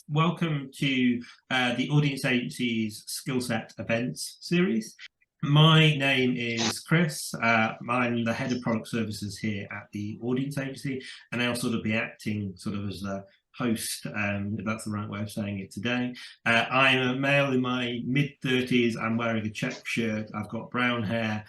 welcome to the Audience Agency's Skillset events series. My name is Chris. I'm the head of product services here at the Audience Agency, and I'll sort of be acting sort of as the host, if that's the right way of saying it today. I'm a male in my mid-30s. I'm wearing a check shirt. I've got brown hair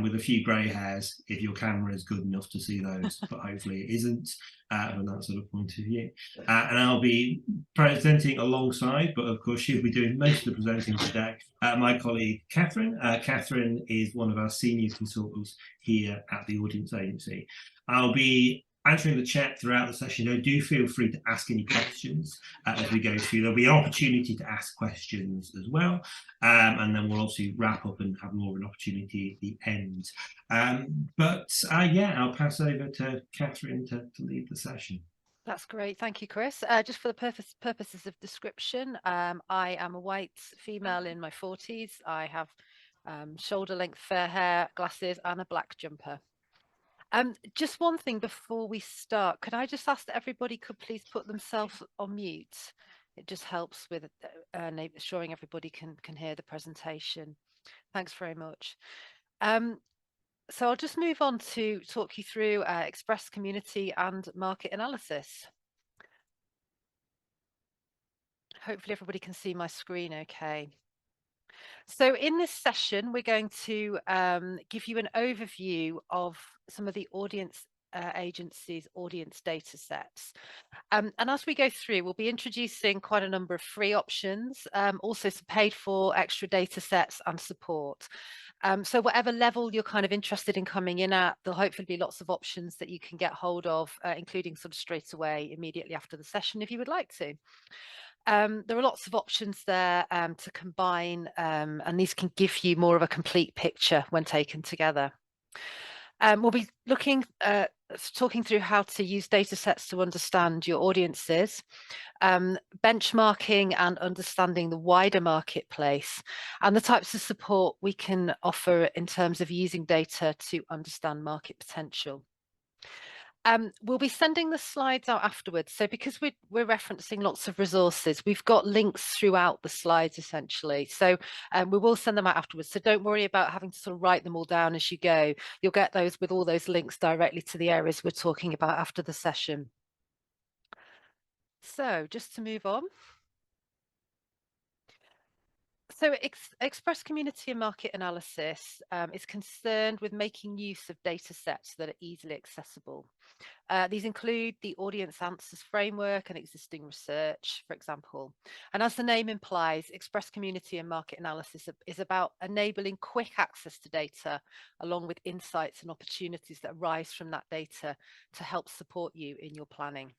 with a few grey hairs, if your camera is good enough to see those, but hopefully it isn't from that sort of point of view. And I'll be presenting alongside, but of course she'll be doing most of the presenting today, my colleague Catherine. Catherine is one of our senior consultants here at the Audience Agency. I'll be answering the chat throughout the session. So do feel free to ask any questions as we go through. There'll be an opportunity to ask questions as well, and then we'll also wrap up and have more of an opportunity at the end. Yeah, I'll pass over to Catherine to lead the session. That's great. Thank you, Chris. Just for the purposes of description, I am a white female in my 40s. I have shoulder-length fair hair, glasses, and a black jumper. Just one thing before we start, could I just ask that everybody could please put themselves on mute? It just helps with ensuring everybody can hear the presentation. Thanks very much. So I'll just move on to talk you through Express Community and Market Analysis. Hopefully everybody can see my screen okay. So in this session, we're going to give you an overview of some of the audience agency's audience data sets. And as we go through, we'll be introducing quite a number of free options, also some paid for extra data sets and support. So whatever level you're kind of interested in coming in at, there'll hopefully be lots of options that you can get hold of, including sort of straight away, immediately after the session, if you would like to. There are lots of options there to combine, and these can give you more of a complete picture when taken together. We'll be talking through how to use data sets to understand your audiences, benchmarking and understanding the wider marketplace, and the types of support we can offer in terms of using data to understand market potential. We'll be sending the slides out afterwards. So because we're referencing lots of resources, we've got links throughout the slides essentially. So we will send them out afterwards. So don't worry about having to sort of write them all down as you go. You'll get those with all those links directly to the areas we're talking about after the session. So just to move on. So Express Community and Market Analysis is concerned with making use of data sets that are easily accessible. These include the Audience Answers framework and existing research, for example. And as the name implies, Express Community and Market Analysis is about enabling quick access to data, along with insights and opportunities that arise from that data to help support you in your planning.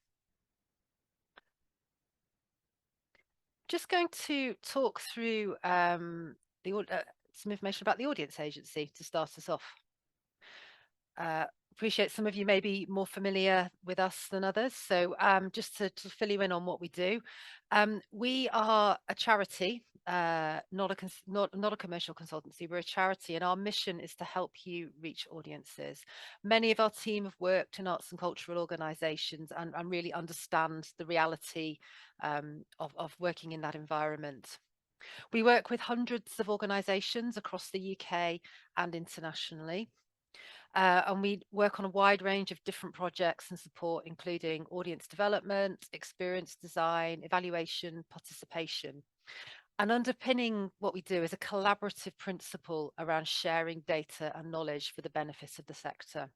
Just going to talk through some information about the Audience Agency to start us off. Appreciate some of you may be more familiar with us than others. So just to fill you in on what we do, we are a charity, not a commercial consultancy. We're a charity, and our mission is to help you reach audiences. Many of our team have worked in arts and cultural organisations and really understand the reality of working in that environment. We work with hundreds of organisations across the UK and internationally. And we work on a wide range of different projects and support, including audience development, experience design, evaluation, participation. And underpinning what we do is a collaborative principle around sharing data and knowledge for the benefit of the sector.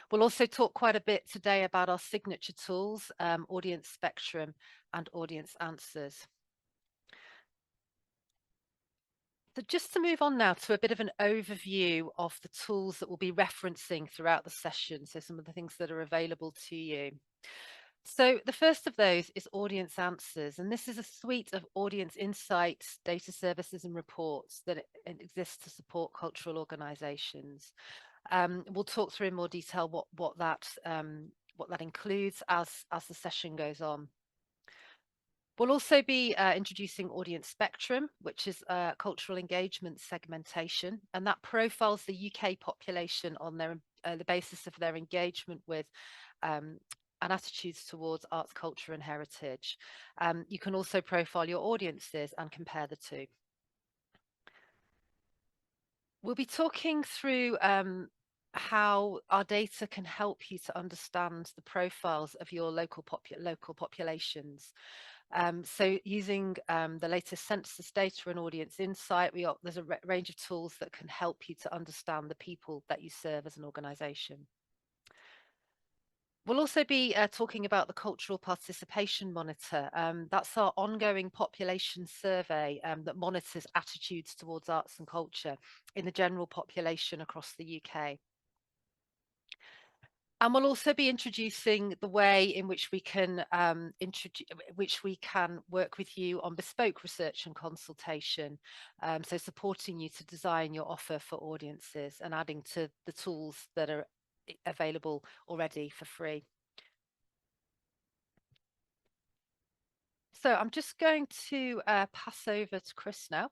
We'll also talk quite a bit today about our signature tools, Audience Spectrum and Audience Answers. So just to move on now to a bit of an overview of the tools that we'll be referencing throughout the session, so some of the things that are available to you. So the first of those is Audience Answers, and this is a suite of audience insights, data services and reports that exist to support cultural organisations. We'll talk through in more detail what that includes as the session goes on. We'll also be introducing Audience Spectrum, which is cultural engagement segmentation, and that profiles the UK population on the basis of their engagement with and attitudes towards arts, culture and heritage. You can also profile your audiences and compare the two. We'll be talking through how our data can help you to understand the profiles of your local populations. So using the latest census data and audience insight, there's a range of tools that can help you to understand the people that you serve as an organisation. We'll also be talking about the Cultural Participation Monitor. That's our ongoing population survey that monitors attitudes towards arts and culture in the general population across the UK. And we'll also be introducing the way in which we can work with you on bespoke research and consultation. So supporting you to design your offer for audiences and adding to the tools that are available already for free. So I'm just going to pass over to Chris now.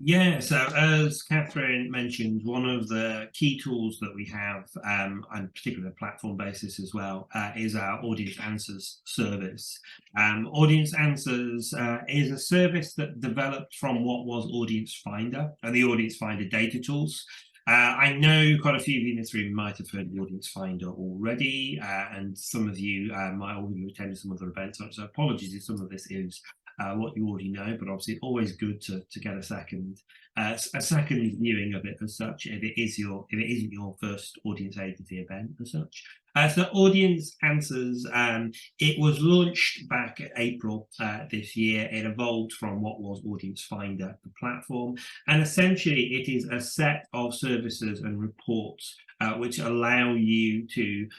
Yeah, so as Catherine mentioned, one of the key tools that we have, and particularly the platform basis as well, is our Audience Answers service. Audience Answers is a service that developed from what was Audience Finder and the Audience Finder data tools. I know quite a few of you in this room might have heard of the Audience Finder already, and some of you might already have attended some other events, so apologies if some of this is what you already know, but obviously always good to get a second viewing of it as such if it isn't your first audience agency event as such. So Audience Answers, it was launched back in April this year. It evolved from what was Audience Finder, the platform, and essentially it is a set of services and reports which allow you to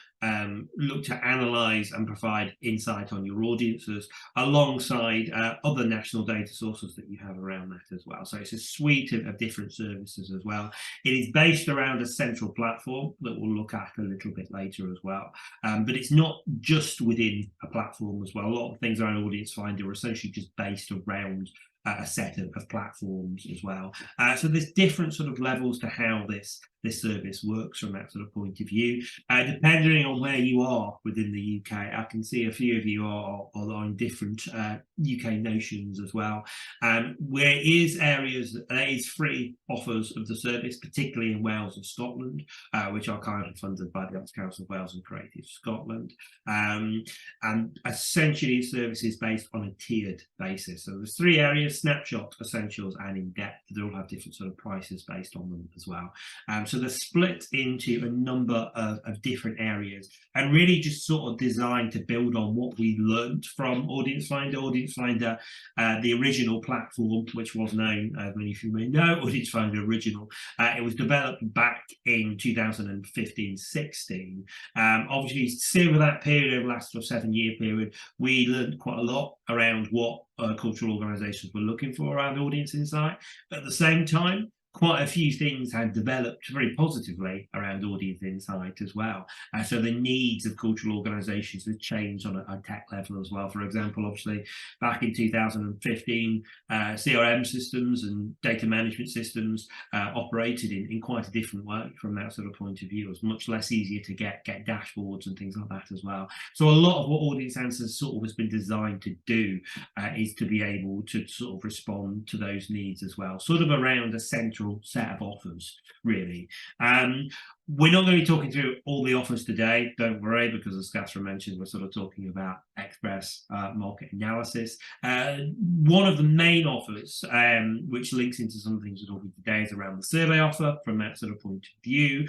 look to analyse and provide insight on your audiences alongside other national data sources that you have around that as well. So it's a suite of different services as well. It is based around a central platform that we'll look at a little bit later as well. But it's not just within a platform as well. A lot of things around Audience Finder are essentially just based around a set of platforms as well. So there's different sort of levels to how this service works from that sort of point of view. Depending on where you are within the UK, I can see a few of you are in different UK nations as well. Where is areas that there is free offers of the service, particularly in Wales and Scotland, which are currently funded by the Arts Council of Wales and Creative Scotland. And essentially, service is based on a tiered basis. So there's three areas: snapshot, essentials, and in depth. They all have different sort of prices based on them as well. So they're split into a number of different areas and really just sort of designed to build on what we learned from Audience Finder. Audience Finder, the original platform, which was known, as many of you may know, Audience Finder Original. It was developed back in 2015-16. Obviously, over that period, over the last sort of 7-year period, we learned quite a lot around what cultural organisations were looking for around audience insight. But at the same time, quite a few things had developed very positively around audience insight as well. So the needs of cultural organisations have changed on a tech level as well. For example, obviously, back in 2015, CRM systems and data management systems operated in quite a different way from that sort of point of view. It was much less easier to get dashboards and things like that as well. So a lot of what Audience Answers sort of has been designed to do is to be able to sort of respond to those needs as well, sort of around a central set of offers, really. We're not going to be talking through all the offers today, don't worry, because as Catherine mentioned, we're sort of talking about express market analysis. One of the main offers, which links into some of the things we're talking today, is around the survey offer. From that sort of point of view,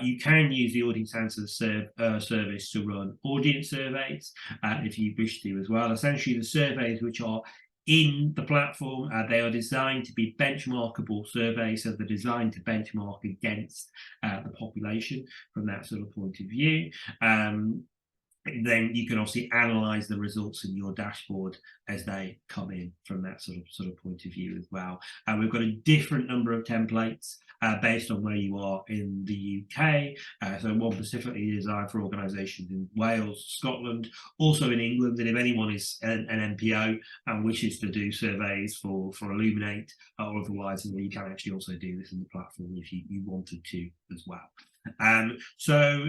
you can use the Audience Answers service to run audience surveys if you wish to as well. Essentially, the surveys which are in the platform, they are designed to be benchmarkable surveys, so they're designed to benchmark against the population from that sort of point of view. Then you can obviously analyze the results in your dashboard as they come in from that sort of point of view as well. We've got a different number of templates based on where you are in the UK. So one specifically designed for organisations in Wales, Scotland, also in England. And if anyone is an NPO and wishes to do surveys for Illuminate or otherwise, you can actually also do this in the platform if you wanted to as well. So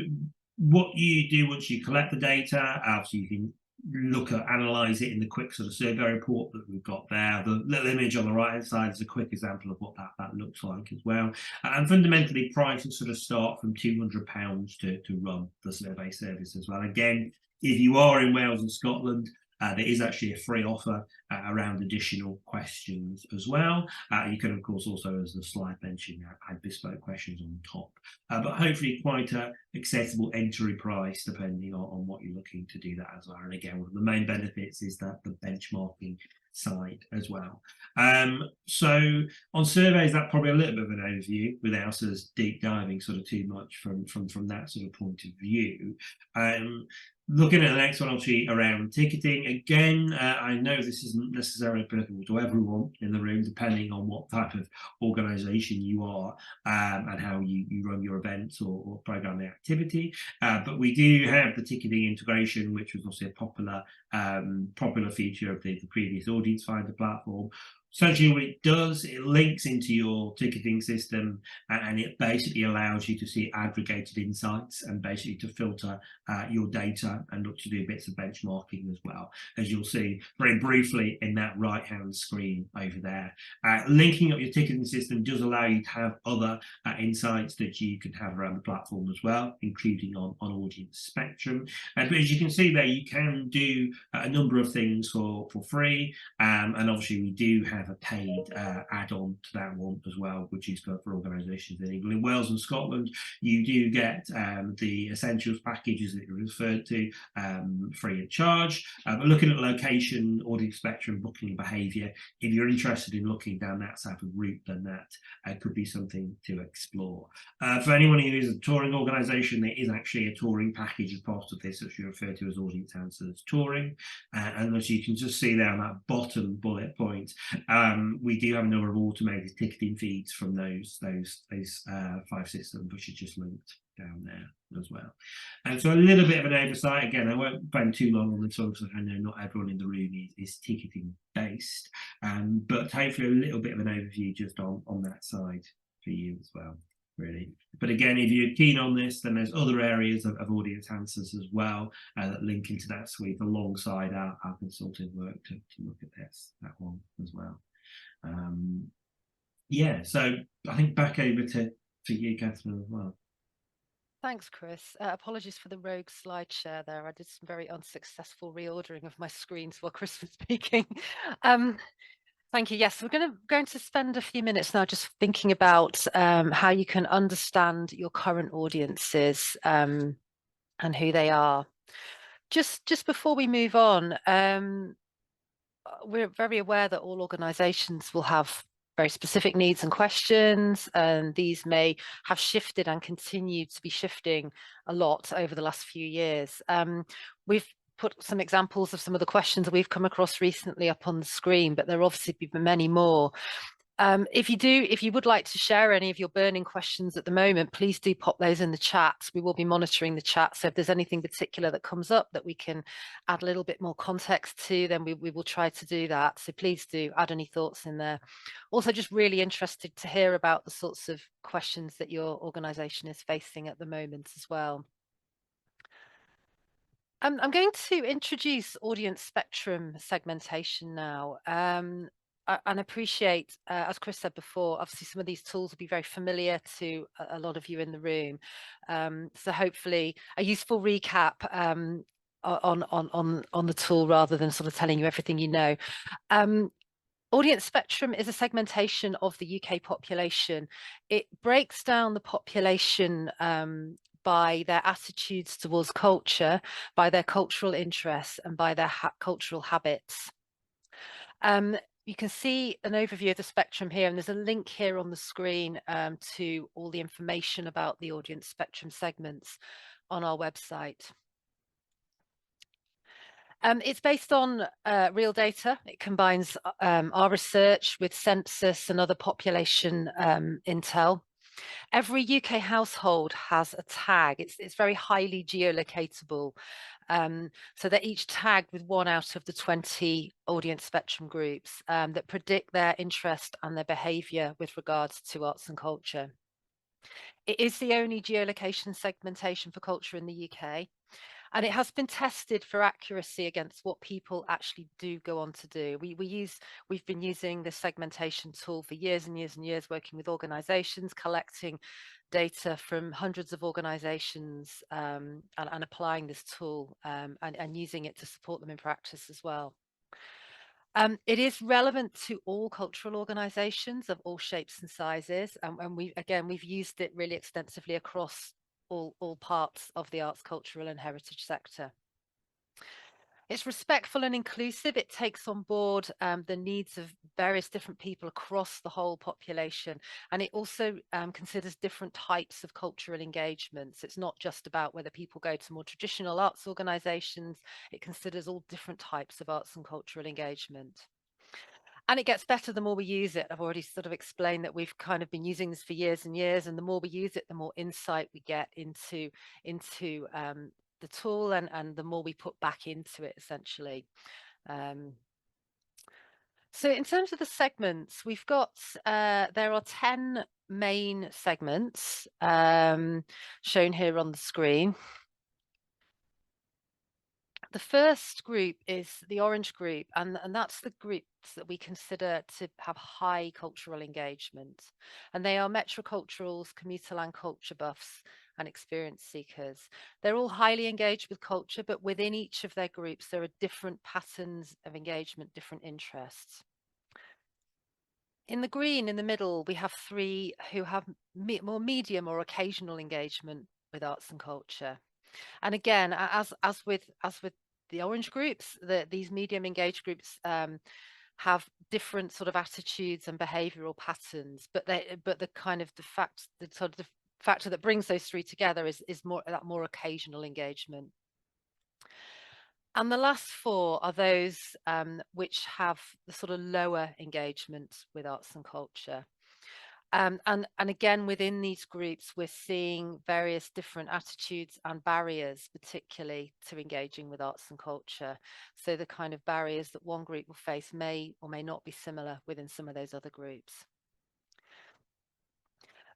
what you do once you collect the data, obviously you can look at analyze it in the quick sort of survey report that we've got there. The little image on the right hand side is a quick example of what that looks like as well. And fundamentally prices sort of start from £200 to run the survey service as well. Again, if you are in Wales and Scotland, there is actually a free offer around additional questions as well. You can, of course, also, as the slide mentioned, add bespoke questions on top. But hopefully quite a accessible entry price depending on what you're looking to do that as well. And again, one of the main benefits is that the benchmarking side as well. So on surveys, that's probably a little bit of an overview without sort of deep diving sort of too much from that sort of point of view. Looking at the next one, obviously around ticketing. Again, I know this isn't necessarily applicable to everyone in the room, depending on what type of organisation you are and how you run your events or programming activity. But we do have the ticketing integration, which was also a popular feature of the previous Audience Finder platform. Essentially what it does, it links into your ticketing system and it basically allows you to see aggregated insights and basically to filter your data and look to do bits of benchmarking as well, as you'll see very briefly in that right hand screen over there. Linking up your ticketing system does allow you to have other insights that you can have around the platform as well, including on audience spectrum. But as you can see there, you can do a number of things for free, and obviously we do have a paid add-on to that one as well, which is for organisations in England. In Wales and Scotland, you do get the essentials packages that you referred to free of charge. But looking at location, audience spectrum, booking behaviour, if you're interested in looking down that type of route, then that could be something to explore. For anyone who is a touring organisation, there is actually a touring package as part of this, which you refer to as Audience Answers Touring. And as you can just see there on that bottom bullet point, we do have a number of automated ticketing feeds from those 5 systems, which is just linked down there as well. And so a little bit of an oversight. Again, I won't spend too long on this one because I know not everyone in the room is ticketing based, but hopefully a little bit of an overview just on that side for you as well, really. But again, if you're keen on this, then there's other areas of audience answers as well that link into that suite alongside our consulting work to look at that one as well. Yeah, so I think back over to you, Catherine, as well. Thanks, Chris. Apologies for the rogue slide share there. I did some very unsuccessful reordering of my screens while Chris was speaking. Thank you. Yes, we're going to spend a few minutes now just thinking about how you can understand your current audiences and who they are. Just before we move on, we're very aware that all organisations will have very specific needs and questions, and these may have shifted and continue to be shifting a lot over the last few years. We've put some examples of some of the questions that we've come across recently up on the screen, but there are obviously many more. If you would like to share any of your burning questions at the moment, please do pop those in the chat. We will be monitoring the chat. So if there's anything particular that comes up that we can add a little bit more context to, then we will try to do that. So please do add any thoughts in there. Also, just really interested to hear about the sorts of questions that your organisation is facing at the moment as well. I'm going to introduce audience spectrum segmentation now. And appreciate, as Chris said before, obviously some of these tools will be very familiar to a lot of you in the room. So hopefully a useful recap on the tool rather than sort of telling you everything you know. Audience spectrum is a segmentation of the UK population. It breaks down the population by their attitudes towards culture, by their cultural interests, and by their cultural habits. You can see an overview of the spectrum here, and there's a link here on the screen to all the information about the audience spectrum segments on our website. It's based on real data. It combines our research with census and other population intel. Every UK household has a tag. It's very highly geolocatable. So they're each tagged with 1 out of the 20 audience spectrum groups that predict their interest and their behaviour with regards to arts and culture. It is the only geolocation segmentation for culture in the UK. And it has been tested for accuracy against what people actually do go on to do. We've been using this segmentation tool for years and years and years, working with organizations, collecting data from hundreds of organizations, and applying this tool, and using it to support them in practice as well. It is relevant to all cultural organizations of all shapes and sizes. And we've used it really extensively across all parts of the arts, cultural and heritage sector. It's respectful and inclusive. It takes on board the needs of various different people across the whole population. And it also considers different types of cultural engagements. It's not just about whether people go to more traditional arts organizations. It considers all different types of arts and cultural engagement. And it gets better the more we use it. I've already sort of explained that we've kind of been using this for years and years, and the more we use it, the more insight we get into the tool, and the more we put back into it, essentially. So in terms of the segments, we've got, there are 10 main segments shown here on the screen. The first group is the orange group, and that's the groups that we consider to have high cultural engagement. And they are metroculturals, commuter land culture buffs, and experience seekers. They're all highly engaged with culture, but within each of their groups, there are different patterns of engagement, different interests. In the green in the middle, we have 3 who have more medium or occasional engagement with arts and culture. And again, as with the orange groups, these medium engaged groups have different sort of attitudes and behavioural patterns, but the factor that brings those 3 together is more occasional engagement. And the last 4 are those which have the sort of lower engagement with arts and culture. And again, within these groups, we're seeing various different attitudes and barriers, particularly to engaging with arts and culture. So the kind of barriers that one group will face may or may not be similar within some of those other groups.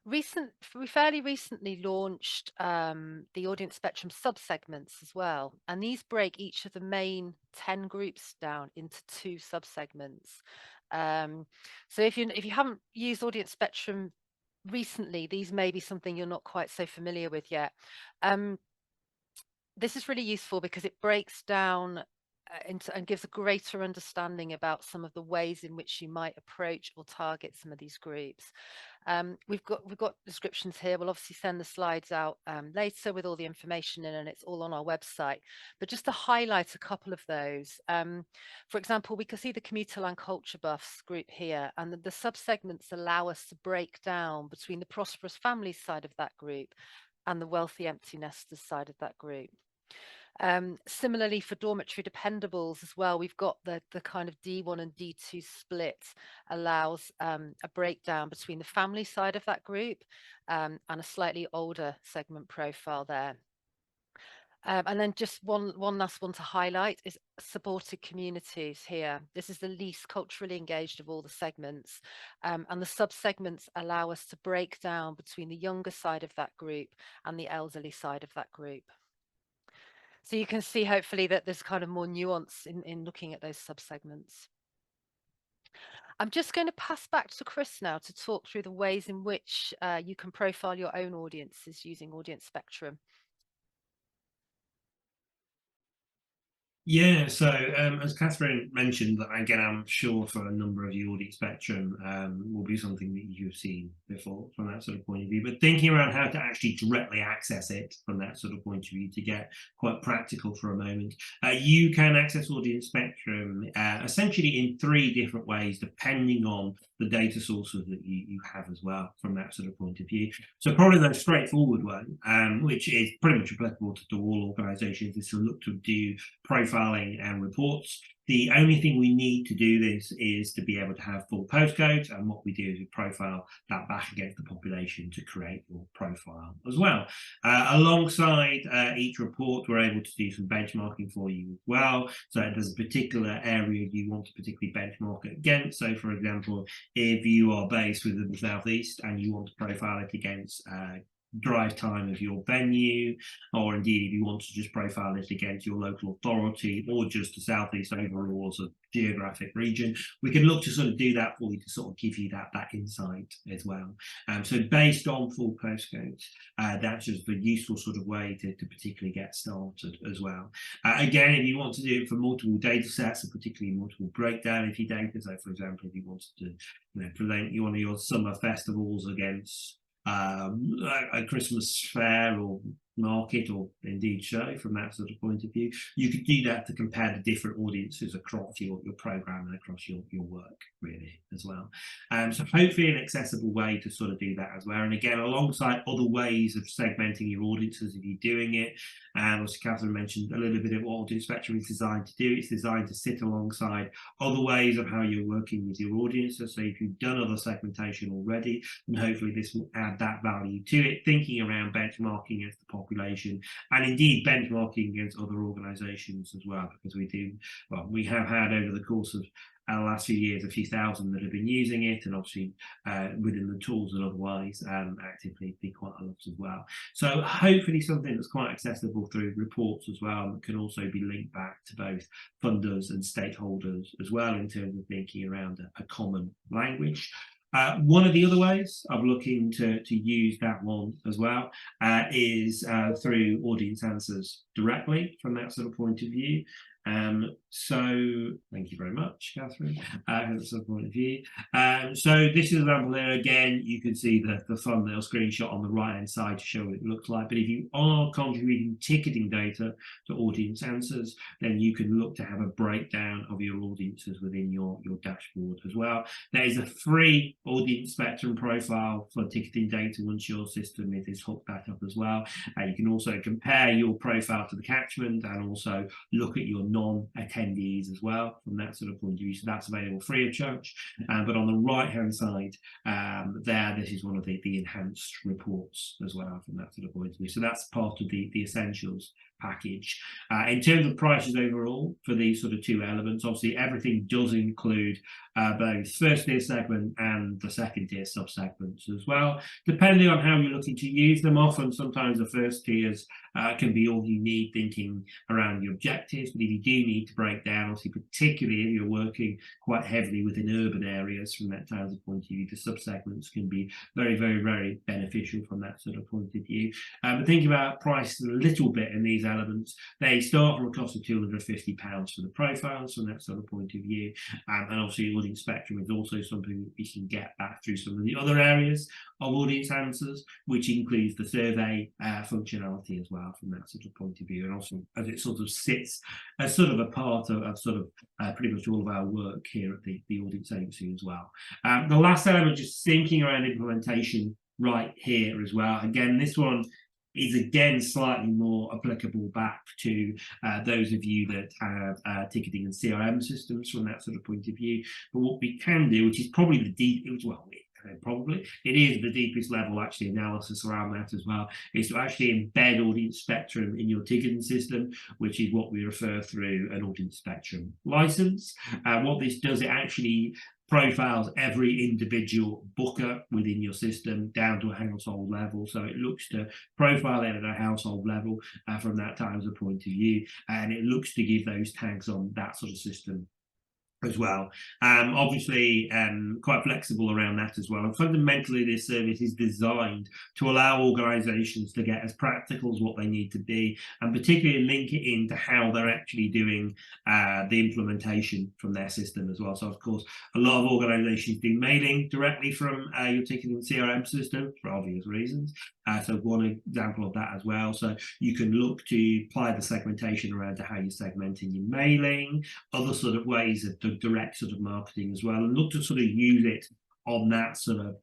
We fairly recently launched the audience spectrum subsegments as well, and these break each of the main 10 groups down into 2 subsegments. So if you haven't used audience spectrum recently, these may be something you're not quite so familiar with yet. This is really useful because it breaks down and gives a greater understanding about some of the ways in which you might approach or target some of these groups. We've got descriptions here. We'll obviously send the slides out later with all the information in, and it's all on our website. But just to highlight a couple of those, for example, we can see the commuter land culture buffs group here, and the subsegments allow us to break down between the prosperous families side of that group and the wealthy empty nesters side of that group. Similarly for dormitory dependables as well, we've got the kind of D1 and D2 split allows a breakdown between the family side of that group and a slightly older segment profile there. And then just one last one to highlight is supported communities here. This is the least culturally engaged of all the segments, and the sub-segments allow us to break down between the younger side of that group and the elderly side of that group. So you can see hopefully that there's kind of more nuance in looking at those subsegments. I'm just going to pass back to Chris now to talk through the ways in which you can profile your own audiences using Audience Spectrum. Yeah, so as Catherine mentioned, that again, I'm sure for a number of you, audience spectrum will be something that you've seen before from that sort of point of view. But thinking around how to actually directly access it from that sort of point of view, to get quite practical for a moment, you can access audience spectrum essentially in 3 different ways, depending on the data sources that you have as well from that sort of point of view. So probably the straightforward one, which is pretty much applicable to all organizations, is to look to do profiling and reports. The only thing we need to do this is to be able to have full postcodes, and what we do is we profile that back against the population to create your profile as well. Alongside each report, we're able to do some benchmarking for you as well. So if there's a particular area you want to particularly benchmark it against, so for example, if you are based within the Southeast and you want to profile it against drive time of your venue, or indeed if you want to just profile it against your local authority or just the Southeast overall as a geographic region, we can look to sort of do that for you to sort of give you that insight as well. So based on full postcodes, that's just a useful sort of way to particularly get started as well. Again, if you want to do it for multiple data sets, and particularly multiple breakdown of your data, so for example, if you wanted to present one of your summer festivals against a Christmas fair or market or indeed show from that sort of point of view, you could do that to compare the different audiences across your program and across your work really as well. So hopefully an accessible way to sort of do that as well, and again alongside other ways of segmenting your audiences if you're doing it. And as Catherine mentioned a little bit of what Audience Spectrum is designed to do. It's designed to sit alongside other ways of how you're working with your audiences. So if you've done other segmentation already, then hopefully this will add that value to it, thinking around benchmarking against the population and indeed benchmarking against other organisations as well, because we have had over the course of the last few years a few thousand that have been using it, and obviously within the tools and otherwise actively be quite a lot as well. So hopefully something that's quite accessible through reports as well, and can also be linked back to both funders and stakeholders as well in terms of thinking around a common language. One of the other ways of looking to use that one as well is through audience answers directly from that sort of point of view. So thank you very much, Catherine, from that sort of point of view. So this is an example there. Again, you can see the thumbnail screenshot on the right hand side to show what it looks like. But if you are contributing ticketing data to audience answers, then you can look to have a breakdown of your audiences within your dashboard as well. There is a free audience spectrum profile for ticketing data once your system is hooked that up as well. You can also compare your profile to the catchment and also look at your non-attendees as well from that sort of point of view. So that's available free of charge. But on the right hand side this is one of the enhanced reports as well from that sort of point of view. So that's part of the essentials package. In terms of prices overall for these sort of two elements, obviously everything does include both first tier segment and the second tier sub-segments as well, depending on how you're looking to use them. Often sometimes the first tiers can be all you need, thinking around your objectives, but if you do need to break down, obviously particularly if you're working quite heavily within urban areas from that type of point of view, the sub-segments can be very, very, very beneficial from that sort of point of view. But thinking about price a little bit in these elements, they start from a cost of £250 for the profiles from that sort of point of view, and obviously audience spectrum is also something that we can get back through some of the other areas of audience answers, which includes the survey functionality as well from that sort of point of view, and also as it sort of sits as sort of a part of sort of pretty much all of our work here at the audience agency as well. The last element, just thinking around implementation right here as well. Again, this one is again slightly more applicable back to those of you that have ticketing and CRM systems from that sort of point of view. But what we can do, which is probably the deepest level actually analysis around that as well, is to actually embed audience spectrum in your ticketing system, which is what we refer through an audience spectrum license. What this does, it actually profiles every individual booker within your system down to a household level. So it looks to profile it at a household level from that type of point of view, and it looks to give those tags on that sort of system as well. Obviously quite flexible around that as well, and fundamentally this service is designed to allow organizations to get as practical as what they need to be, and particularly link it into how they're actually doing the implementation from their system as well. So of course a lot of organizations do mailing directly from your ticketing CRM system for obvious reasons. So one example of that as well, so you can look to apply the segmentation around to how you're segmenting your mailing, other sort of ways of direct sort of marketing as well, and look to sort of use it on that sort of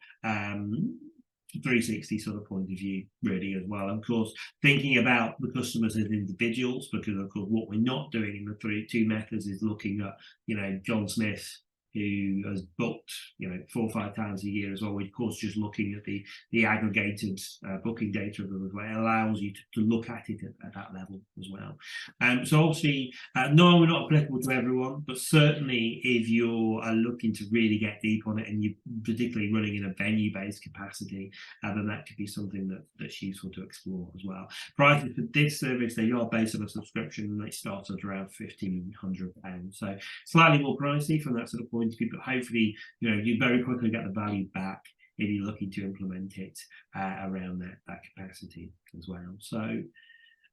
360 sort of point of view really as well. And of course, thinking about the customers as individuals, because of course what we're not doing in the two methods is looking at, you know, John Smith, who has booked, you know, 4 or 5 times a year as well. We're of course just looking at the aggregated booking data of them as well. It allows you to look at it at that level as well. So obviously, no, we're not applicable to everyone, but certainly if you're looking to really get deep on it and you're particularly running in a venue-based capacity, then that could be something that's useful to explore as well. Prices for this service, they are based on a subscription and they start at around £1,500. So slightly more pricey from that sort of point of view, but hopefully, you know, you very quickly get the value back if you're looking to implement it around that capacity as well. So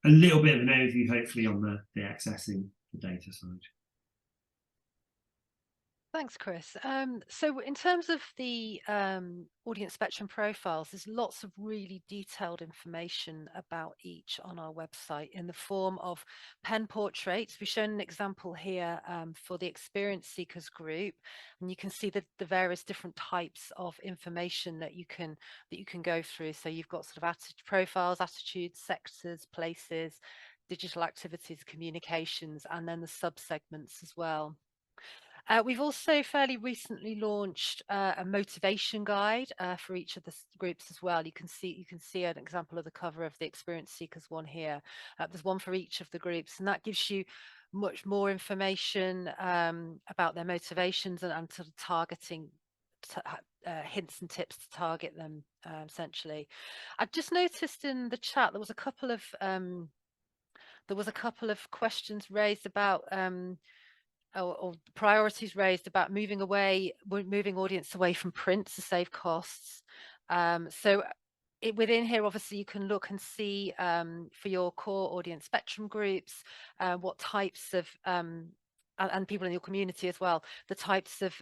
a little bit of an overview, hopefully, on the accessing the data side. Thanks, Chris. So in terms of the audience spectrum profiles, there's lots of really detailed information about each on our website in the form of pen portraits. We've shown an example here for the experience seekers group, and you can see the various different types of information that you can go through. So you've got sort of profiles, attitudes, sectors, places, digital activities, communications, and then the sub-segments as well. We've also fairly recently launched a motivation guide for each of the groups as well. You can see an example of the cover of the Experience Seekers one here. There's one for each of the groups, and that gives you much more information about their motivations and sort of targeting hints and tips to target them essentially. I've just noticed in the chat there was a couple of questions raised about or priorities raised about moving audience away from print to save costs. So within here, obviously, you can look and see for your core audience spectrum groups, what types of, and people in your community as well, the types of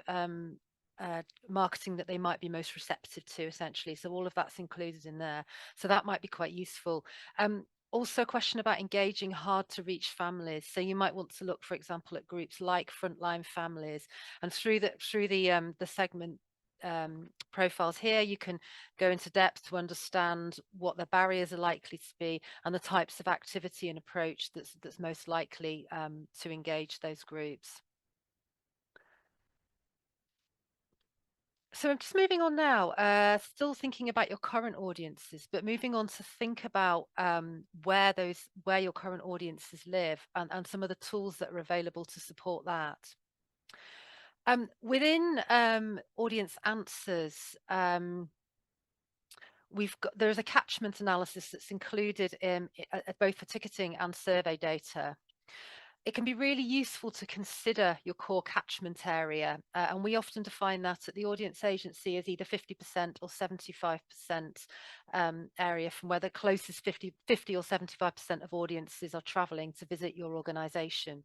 marketing that they might be most receptive to, essentially. So all of that's included in there. So that might be quite useful. Also a question about engaging hard to reach families. So you might want to look, for example, at groups like Frontline Families, and through the segment profiles here, you can go into depth to understand what the barriers are likely to be and the types of activity and approach that's most likely to engage those groups. So I'm just moving on now, still thinking about your current audiences, but moving on to think about where your current audiences live and some of the tools that are available to support that. Within audience answers, there's a catchment analysis that's included in both for ticketing and survey data. It can be really useful to consider your core catchment area, and we often define that at the audience agency as either 50% or 75% area from where the closest 50 or 75% of audiences are travelling to visit your organisation.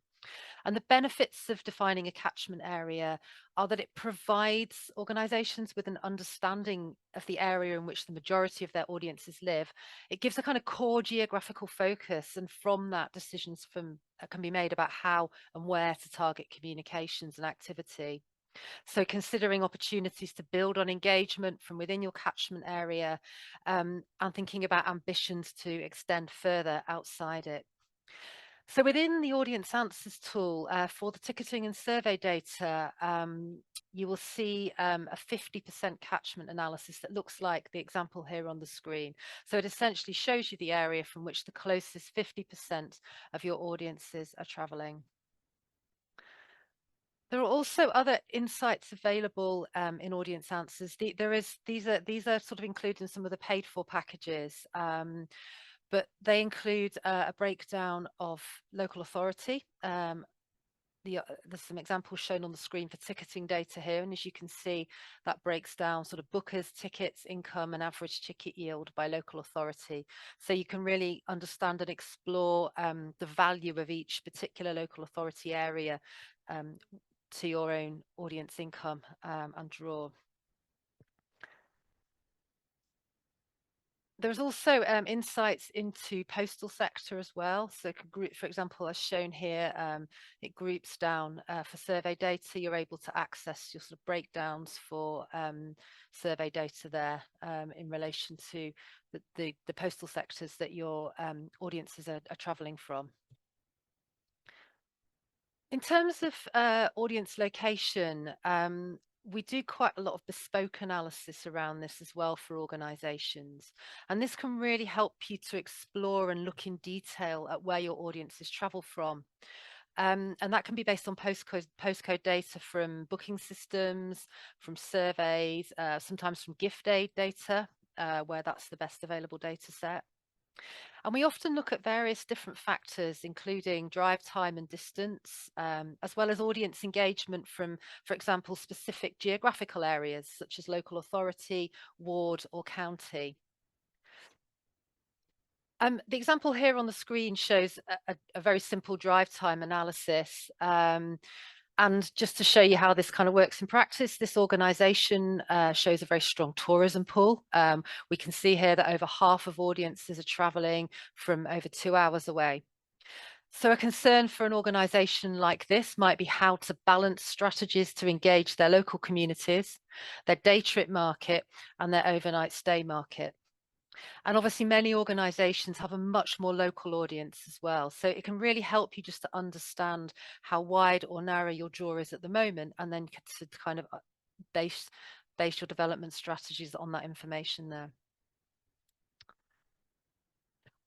And the benefits of defining a catchment area are that it provides organisations with an understanding of the area in which the majority of their audiences live. It gives a kind of core geographical focus, and from that, decisions can be made about how and where to target communications and activity. So considering opportunities to build on engagement from within your catchment area, and thinking about ambitions to extend further outside it. So within the audience answers tool for the ticketing and survey data, you will see a 50% catchment analysis that looks like the example here on the screen. So it essentially shows you the area from which the closest 50% of your audiences are traveling. There are also other insights available in audience answers. These are sort of included in some of the paid for packages. But they include a breakdown of local authority. There's some examples shown on the screen for ticketing data here, and as you can see, that breaks down sort of bookers, tickets, income, and average ticket yield by local authority. So you can really understand and explore the value of each particular local authority area to your own audience income and draw. There's also insights into postal sector as well. So group, for example, as shown here, it groups down for survey data. You're able to access your sort of breakdowns for survey data there in relation to the postal sectors that your audiences are traveling from. In terms of audience location, we do quite a lot of bespoke analysis around this as well for organisations. And this can really help you to explore and look in detail at where your audiences travel from. And that can be based on postcode data from booking systems, from surveys, sometimes from gift aid data, where that's the best available data set. And we often look at various different factors, including drive time and distance, as well as audience engagement from, for example, specific geographical areas such as local authority, ward, or county. The example here on the screen shows a very simple drive time analysis. And just to show you how this kind of works in practice, this organisation shows a very strong tourism pool. We can see here that over half of audiences are travelling from over 2 hours away. So a concern for an organisation like this might be how to balance strategies to engage their local communities, their day trip market, and their overnight stay market. And obviously many organisations have a much more local audience as well. So it can really help you just to understand how wide or narrow your draw is at the moment, and then to kind of base your development strategies on that information there.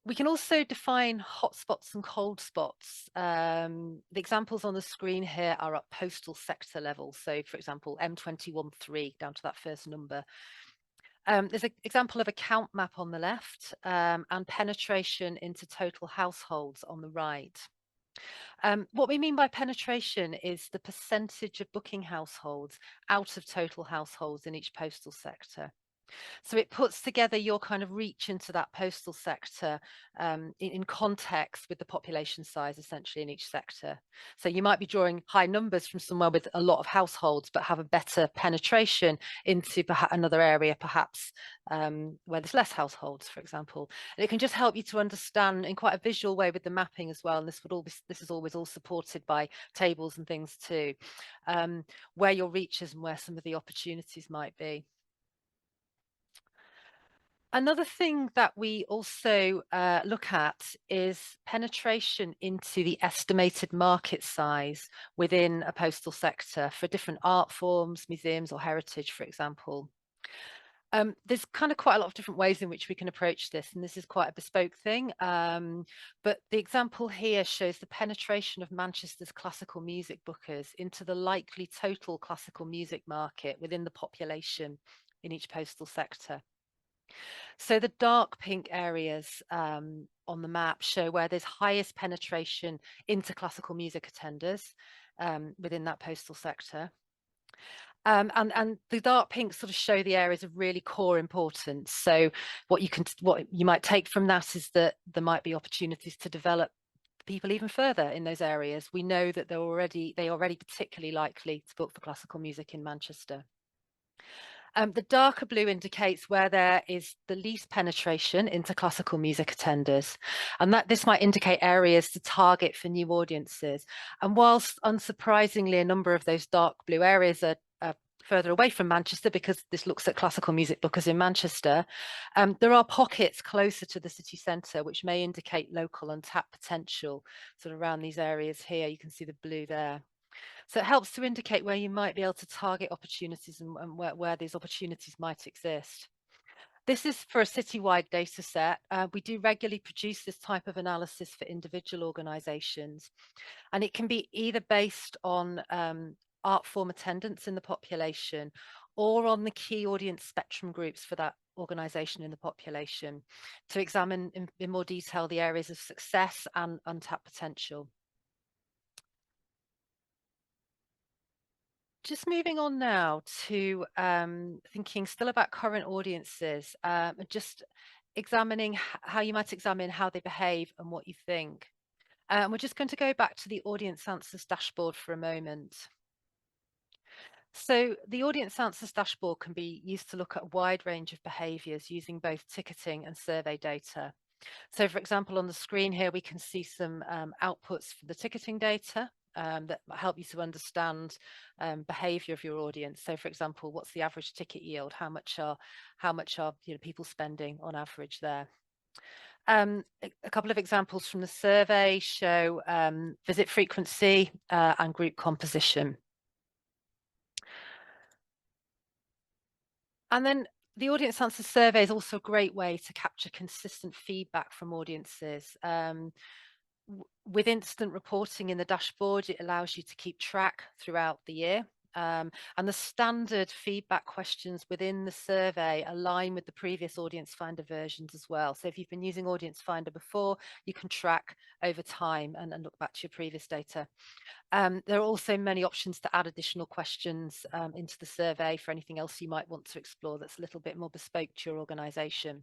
We can also define hotspots and cold spots. The examples on the screen here are at postal sector level. So for example, M213 down to that first number. There's an example of a count map on the left and penetration into total households on the right. What we mean by penetration is the percentage of booking households out of total households in each postal sector. So it puts together your kind of reach into that postal sector in context with the population size essentially in each sector. So you might be drawing high numbers from somewhere with a lot of households, but have a better penetration into another area, perhaps where there's less households, for example. And it can just help you to understand in quite a visual way with the mapping as well. And this is always all supported by tables and things too, where your reach is and where some of the opportunities might be. Another thing that we also look at is penetration into the estimated market size within a postal sector for different art forms, museums or heritage, for example. There's kind of quite a lot of different ways in which we can approach this, and this is quite a bespoke thing. But the example here shows the penetration of Manchester's classical music bookers into the likely total classical music market within the population in each postal sector. So the dark pink areas on the map show where there's highest penetration into classical music attenders within that postal sector. And the dark pink sort of show the areas of really core importance. So what you might take from that is that there might be opportunities to develop people even further in those areas. We know that they are already particularly likely to book for classical music in Manchester. The darker blue indicates where there is the least penetration into classical music attenders, and this might indicate areas to target for new audiences. And whilst unsurprisingly, a number of those dark blue areas are further away from Manchester, because this looks at classical music bookers in Manchester, there are pockets closer to the city centre which may indicate local untapped potential, sort of around these areas here. You can see the blue there. So it helps to indicate where you might be able to target opportunities and where these opportunities might exist. This is for a citywide data set. We do regularly produce this type of analysis for individual organisations, and it can be either based on art form attendance in the population or on the key audience spectrum groups for that organisation in the population to examine in more detail the areas of success and untapped potential. Just moving on now to thinking still about current audiences, just examining how you might examine how they behave and what you think. We're just going to go back to the audience answers dashboard for a moment. So the audience answers dashboard can be used to look at a wide range of behaviours using both ticketing and survey data. So for example, on the screen here, we can see some outputs for the ticketing data that help you to understand behaviour of your audience. So for example, what's the average ticket yield? How much are people spending on average there? A couple of examples from the survey show visit frequency and group composition. And then the audience answer survey is also a great way to capture consistent feedback from audiences. With instant reporting in the dashboard, it allows you to keep track throughout the year. And the standard feedback questions within the survey align with the previous Audience Finder versions as well. So if you've been using Audience Finder before, you can track over time and look back to your previous data. There are also many options to add additional questions into the survey for anything else you might want to explore that's a little bit more bespoke to your organisation.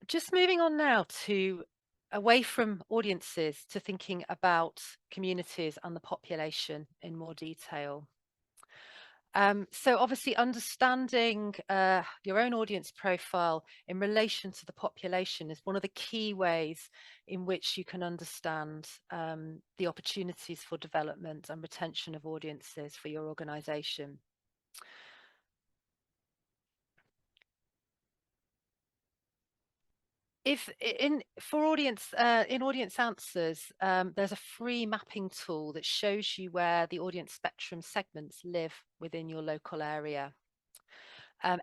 Just moving on now to away from audiences to thinking about communities and the population in more detail. So obviously understanding your own audience profile in relation to the population is one of the key ways in which you can understand the opportunities for development and retention of audiences for your organisation. In audience answers, there's a free mapping tool that shows you where the audience spectrum segments live within your local area.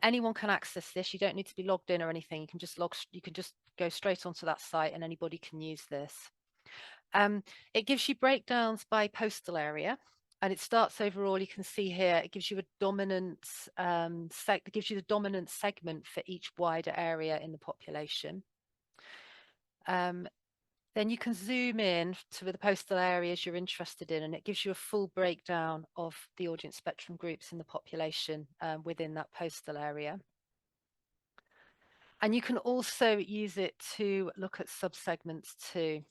Anyone can access this. You don't need to be logged in or anything. You can just go straight onto that site and anybody can use this. It gives you breakdowns by postal area. And it starts overall, you can see here, it gives you a dominant it gives you the dominant segment for each wider area in the population. Then you can zoom in to the postal areas you're interested in, and it gives you a full breakdown of the audience spectrum groups in the population within that postal area. And you can also use it to look at subsegments too.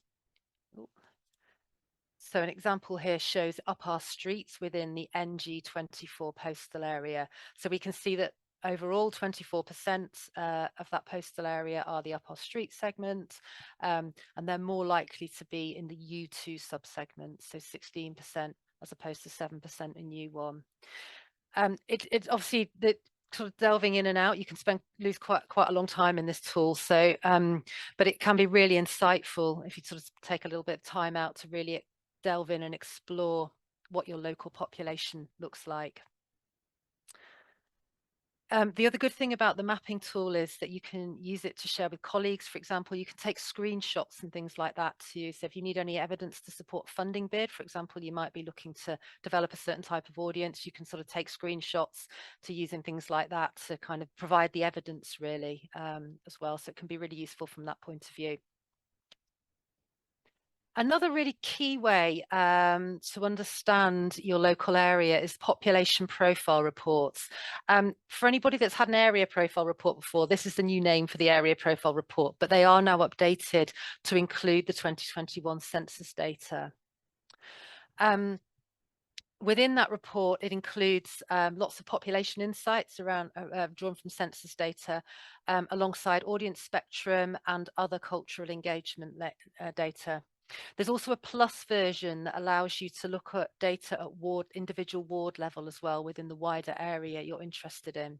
So an example here shows up our streets within the NG24 postal area. So we can see that overall 24% of that postal area are the up our street segment, and they're more likely to be in the U2 subsegment, so 16% as opposed to 7% in U1. It's obviously that sort of delving in and out, you can lose quite a long time in this tool. So, but it can be really insightful if you sort of take a little bit of time out to really delve in and explore what your local population looks like. The other good thing about the mapping tool is that you can use it to share with colleagues. For example, you can take screenshots and things like that too. So if you need any evidence to support funding bid, for example, you might be looking to develop a certain type of audience, you can sort of take screenshots to using things like that to kind of provide the evidence really as well. So it can be really useful from that point of view. Another really key way to understand your local area is population profile reports. For anybody that's had an area profile report before, this is the new name for the area profile report, but they are now updated to include the 2021 census data. Within that report, it includes lots of population insights around drawn from census data, alongside audience spectrum and other cultural engagement data. There's also a plus version that allows you to look at data at individual ward level as well within the wider area you're interested in.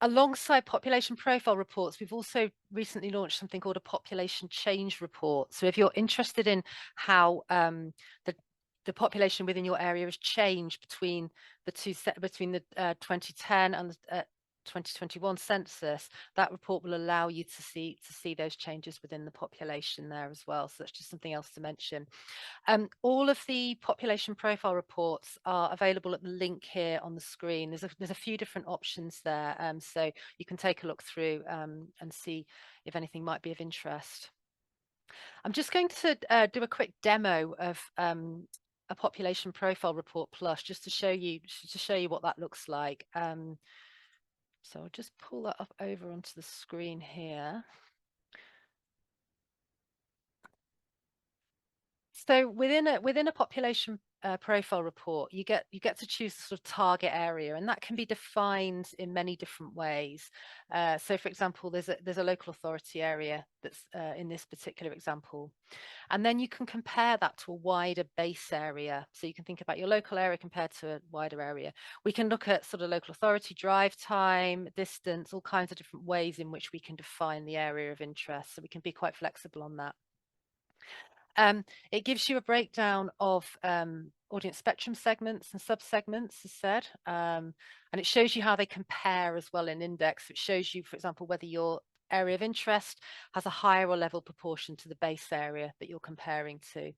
Alongside population profile reports, we've also recently launched something called a population change report. So if you're interested in how the population within your area has changed between the 2010 and the 2021 census, that report will allow you to see those changes within the population there as well. So that's just something else to mention. All of the population profile reports are available at the link here on the screen. There's a few different options there, so you can take a look through and see if anything might be of interest. I'm just going to do a quick demo of a population profile report plus, just to show you what that looks like. So I'll just pull that up over onto the screen here. So within a population profile report, you get to choose the sort of target area, and that can be defined in many different ways. So, for example, there's a local authority area that's in this particular example, and then you can compare that to a wider base area. So you can think about your local area compared to a wider area. We can look at sort of local authority drive time, distance, all kinds of different ways in which we can define the area of interest. So we can be quite flexible on that. It gives you a breakdown of audience spectrum segments and subsegments, as said, and it shows you how they compare as well in index. It shows you, for example, whether your area of interest has a higher or level proportion to the base area that you're comparing to.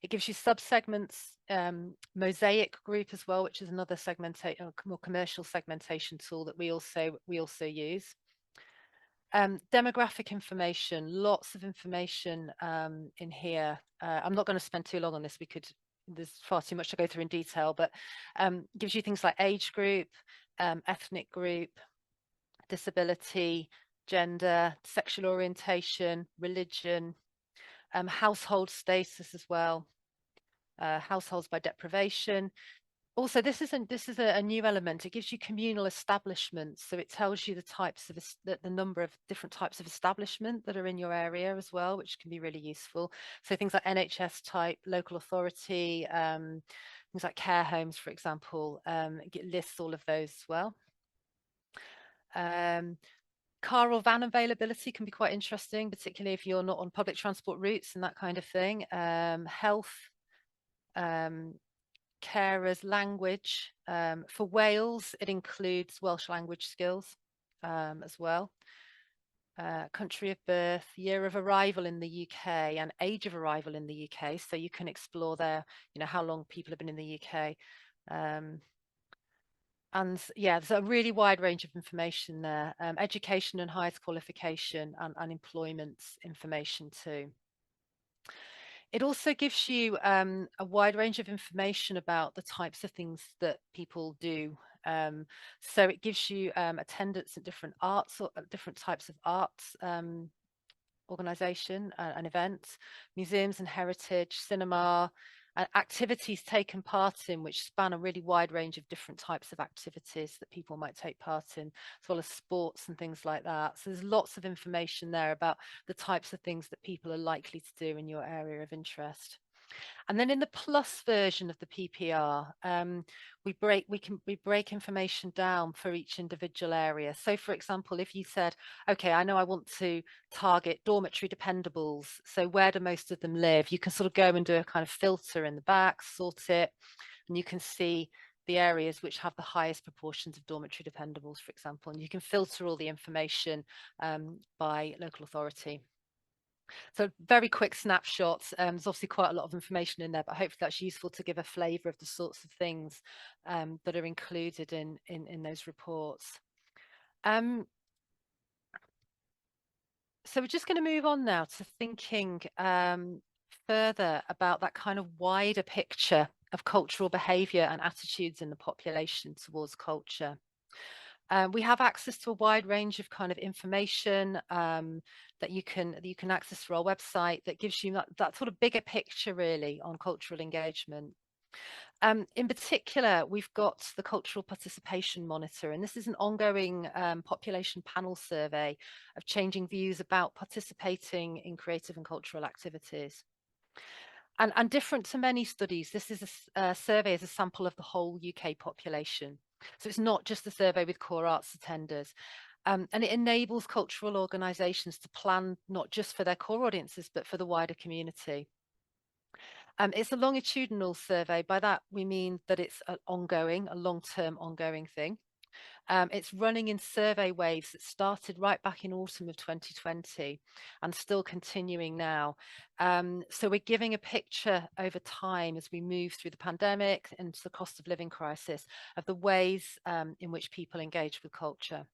It gives you subsegments, mosaic group as well, which is another more commercial segmentation tool that we also use. Demographic information, lots of information in here. I'm not going to spend too long on this. There's far too much to go through in detail, but gives you things like age group, ethnic group, disability, gender, sexual orientation, religion, household status as well, households by deprivation. Also, this is a new element. It gives you communal establishments, so it tells you the number of different types of establishment that are in your area as well, which can be really useful. So things like NHS type, local authority, things like care homes, for example, it lists all of those as well. Car or van availability can be quite interesting, particularly if you're not on public transport routes and that kind of thing. Health. Carers, language. For Wales, it includes Welsh language skills as well. Country of birth, year of arrival in the UK, and age of arrival in the UK. So you can explore there, how long people have been in the UK. And yeah, there's a really wide range of information there. Education and highest qualification and employment information too. It also gives you a wide range of information about the types of things that people do. So it gives you attendance at different arts or different types of arts organisation and events, museums and heritage, cinema, activities taken part in, which span a really wide range of different types of activities that people might take part in, as well as sports and things like that. So there's lots of information there about the types of things that people are likely to do in your area of interest. And then in the plus version of the PPR, we break information down for each individual area. So for example, if you said, okay, I know I want to target dormitory dependables, so where do most of them live? You can sort of go and do a kind of filter in the back, sort it, and you can see the areas which have the highest proportions of dormitory dependables, for example, and you can filter all the information by local authority. So very quick snapshots. There's obviously quite a lot of information in there, but hopefully that's useful to give a flavour of the sorts of things that are included in those reports. So we're just going to move on now to thinking further about that kind of wider picture of cultural behaviour and attitudes in the population towards culture. We have access to a wide range of kind of information that you can access through our website that gives you that sort of bigger picture really on cultural engagement. In particular, we've got the Cultural Participation Monitor, and this is an ongoing population panel survey of changing views about participating in creative and cultural activities. And different to many studies, this is a survey as a sample of the whole UK population. So it's not just a survey with core arts attenders. And it enables cultural organisations to plan not just for their core audiences, but for the wider community. It's a longitudinal survey. By that, we mean that it's a long-term ongoing thing. It's running in survey waves that started right back in autumn of 2020 and still continuing now. So we're giving a picture over time as we move through the pandemic and the cost of living crisis of the ways in which people engage with culture.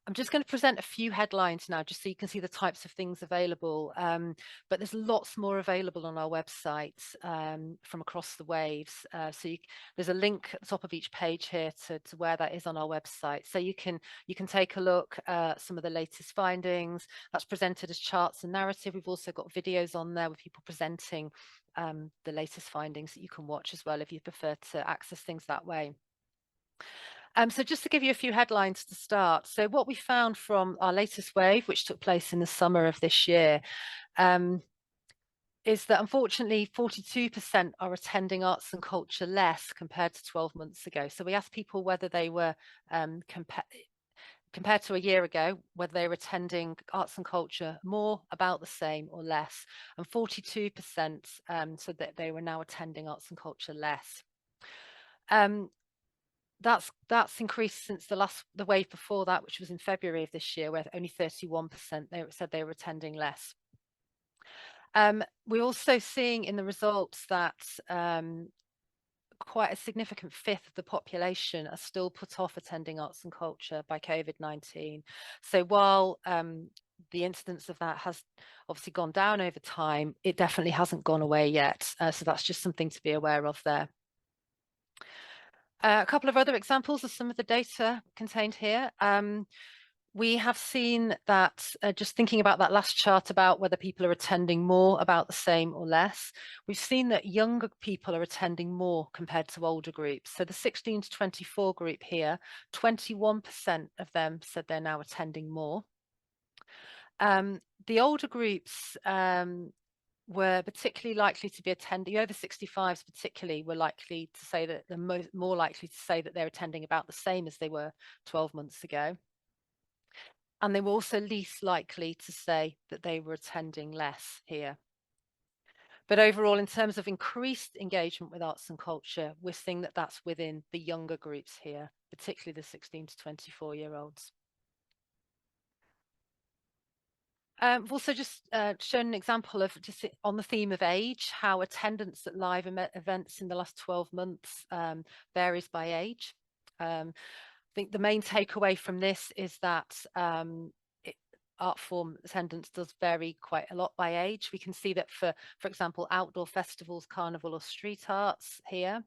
I'm just going to present a few headlines now, just so you can see the types of things available. But there's lots more available on our website from across the waves. There's a link at the top of each page here to where that is on our website. So you can take a look at some of the latest findings. That's presented as charts and narrative. We've also got videos on there with people presenting the latest findings that you can watch as well if you prefer to access things that way. So just to give you a few headlines to start. So what we found from our latest wave, which took place in the summer of this year, is that unfortunately 42% are attending arts and culture less compared to 12 months ago. So we asked people whether they were compared to a year ago, whether they were attending arts and culture more, about the same, or less. And 42% said that they were now attending arts and culture less. That's increased since the wave before that, which was in February of this year, where only 31% said they were attending less. We're also seeing in the results that quite a significant fifth of the population are still put off attending arts and culture by COVID-19. So while the incidence of that has obviously gone down over time, it definitely hasn't gone away yet. So that's just something to be aware of there. A couple of other examples of some of the data contained here. We have seen that, just thinking about that last chart about whether people are attending more, about the same, or less, we've seen that younger people are attending more compared to older groups. So the 16 to 24 group here, 21% of them said they're now attending more. The older groups were particularly likely to be attending, over 65s particularly were likely to say that they're more likely to say that they're attending about the same as they were 12 months ago. And they were also least likely to say that they were attending less here. But overall, in terms of increased engagement with arts and culture, we're seeing that that's within the younger groups here, particularly the 16 to 24-year-olds. We've also just shown an example of, just on the theme of age, how attendance at live events in the last 12 months varies by age. I think the main takeaway from this is that art form attendance does vary quite a lot by age. We can see that for example, outdoor festivals, carnival or street arts here,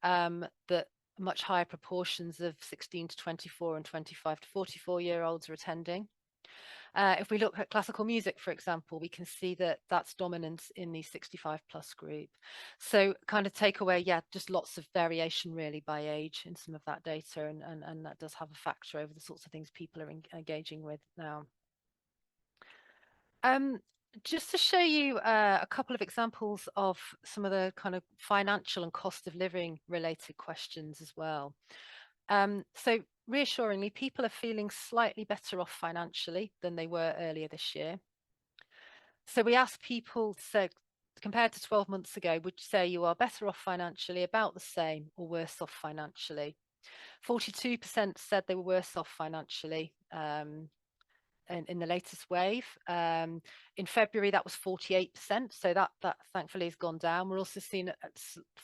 that much higher proportions of 16 to 24 and 25 to 44-year-olds are attending. If we look at classical music, for example, we can see that that's dominant in the 65 plus group. So kind of takeaway, yeah, just lots of variation really by age in some of that data, and that does have a factor over the sorts of things people are engaging with now. Just to show you a couple of examples of some of the kind of financial and cost of living related questions as well. So reassuringly, people are feeling slightly better off financially than they were earlier this year. So we asked people, so compared to 12 months ago, would you say you are better off financially, about the same, or worse off financially? 42% said they were worse off financially in the latest wave. In February, that was 48%. So that thankfully has gone down. We're also seeing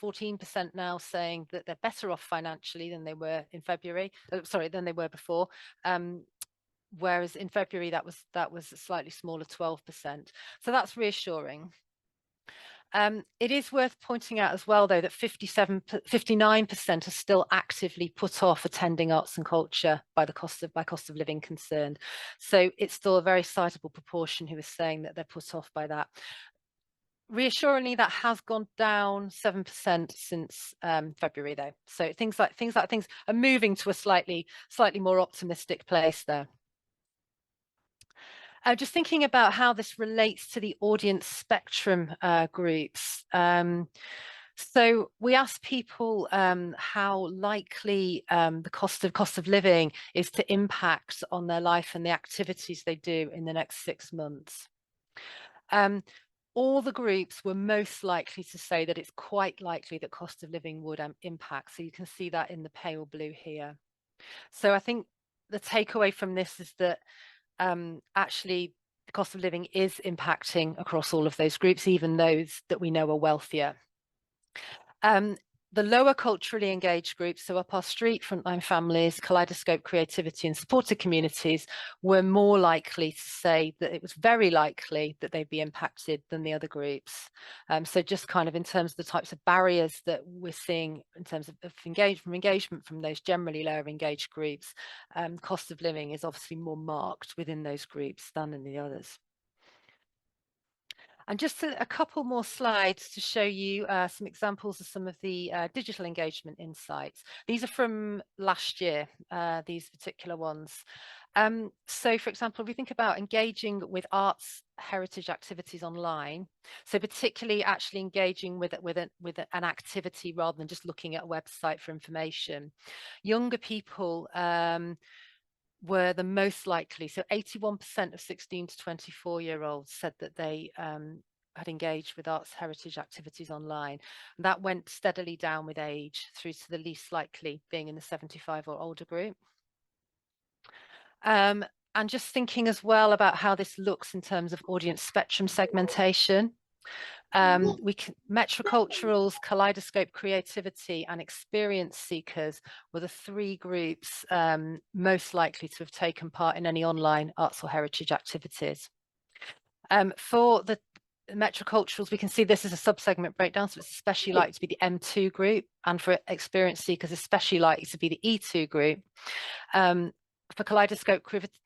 14% now saying that they're better off financially than they were in February. Than they were before. Whereas in February, that was a slightly smaller 12%. So that's reassuring. It is worth pointing out as well, though, that 59% are still actively put off attending arts and culture by cost of living concerned. So it's still a very sizable proportion who are saying that they're put off by that. Reassuringly, that has gone down 7% since February, though. So things are moving to a slightly more optimistic place there. Just thinking about how this relates to the audience spectrum groups. So we asked people how likely the cost of living is to impact on their life and the activities they do in the next 6 months. All the groups were most likely to say that it's quite likely that cost of living would impact. So you can see that in the pale blue here. So I think the takeaway from this is that actually the cost of living is impacting across all of those groups, even those that we know are wealthier. The lower culturally engaged groups, so up our street, frontline families, kaleidoscope creativity and supported communities, were more likely to say that it was very likely that they'd be impacted than the other groups. So just kind of in terms of the types of barriers that we're seeing in terms of engagement from those generally lower engaged groups, cost of living is obviously more marked within those groups than in the others. And just a couple more slides to show you some examples of some of the digital engagement insights. These are from last year, these particular ones. So, for example, if we think about engaging with arts heritage activities online, so particularly actually engaging with an activity rather than just looking at a website for information, younger people were the most likely. So 81% of 16 to 24-year-olds said that they had engaged with arts heritage activities online. And that went steadily down with age through to the least likely being in the 75 or older group. And just thinking as well about how this looks in terms of audience spectrum segmentation. Metroculturals, kaleidoscope creativity and experience seekers were the three groups most likely to have taken part in any online arts or heritage activities. For the metroculturals, we can see this is a subsegment breakdown, so it's especially likely to be the M2 group, and for experience seekers, especially likely to be the E2 group. For kaleidoscope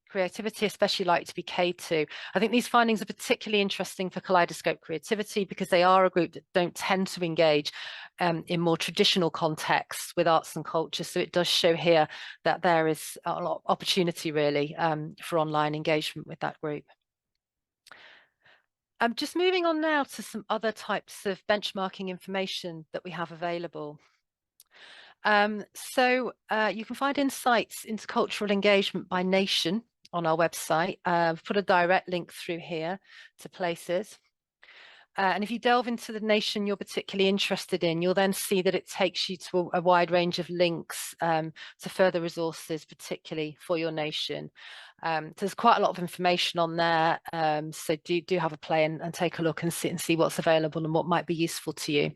creativity, especially likely to be K2. I think these findings are particularly interesting for kaleidoscope creativity because they are a group that don't tend to engage in more traditional contexts with arts and culture. So it does show here that there is a lot of opportunity really for online engagement with that group. Just moving on now to some other types of benchmarking information that we have available. You can find insights into cultural engagement by nation on our website. I've put a direct link through here to places. And if you delve into the nation you're particularly interested in, you'll then see that it takes you to a wide range of links to further resources, particularly for your nation. There's quite a lot of information on there, so do have a play and take a look and see what's available and what might be useful to you.